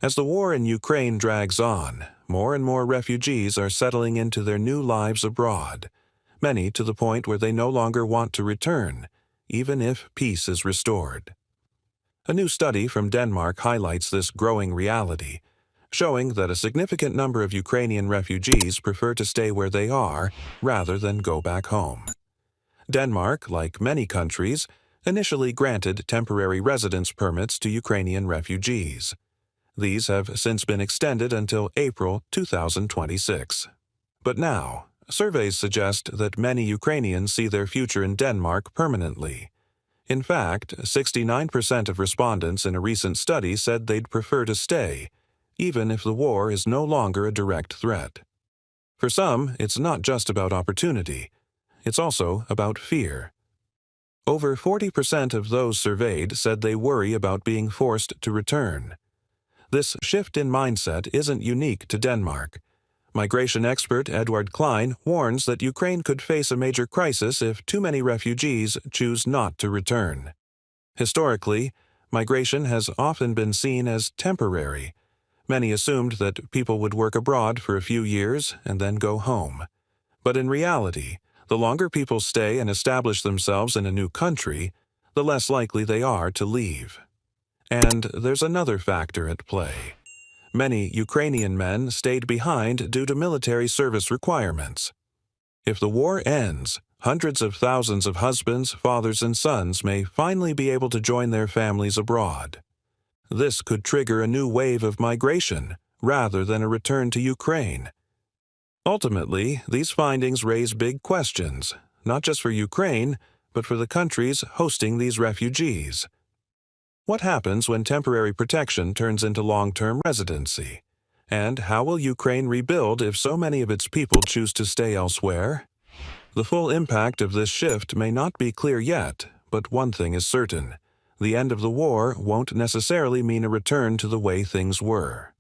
As the war in Ukraine drags on, more and more refugees are settling into their new lives abroad, many to the point where they no longer want to return, even if peace is restored. A new study from Denmark highlights this growing reality, showing that a significant number of Ukrainian refugees prefer to stay where they are rather than go back home. Denmark, like many countries, initially granted temporary residence permits to Ukrainian refugees. These have since been extended until April 2026. But now, surveys suggest that many Ukrainians see their future in Denmark permanently. In fact, 69% of respondents in a recent study said they'd prefer to stay, even if the war is no longer a direct threat. For some, it's not just about opportunity. It's also about fear. Over 40% of those surveyed said they worry about being forced to return. This shift in mindset isn't unique to Denmark. Migration expert Edward Klein warns that Ukraine could face a major crisis if too many refugees choose not to return. Historically, migration has often been seen as temporary. Many assumed that people would work abroad for a few years and then go home. But in reality, the longer people stay and establish themselves in a new country, the less likely they are to leave. And there's another factor at play. Many Ukrainian men stayed behind due to military service requirements. If the war ends, hundreds of thousands of husbands, fathers, and sons may finally be able to join their families abroad. This could trigger a new wave of migration, rather than a return to Ukraine. Ultimately, these findings raise big questions, not just for Ukraine, but for the countries hosting these refugees. What happens when temporary protection turns into long-term residency? And how will Ukraine rebuild if so many of its people choose to stay elsewhere? The full impact of this shift may not be clear yet, but one thing is certain. The end of the war won't necessarily mean a return to the way things were.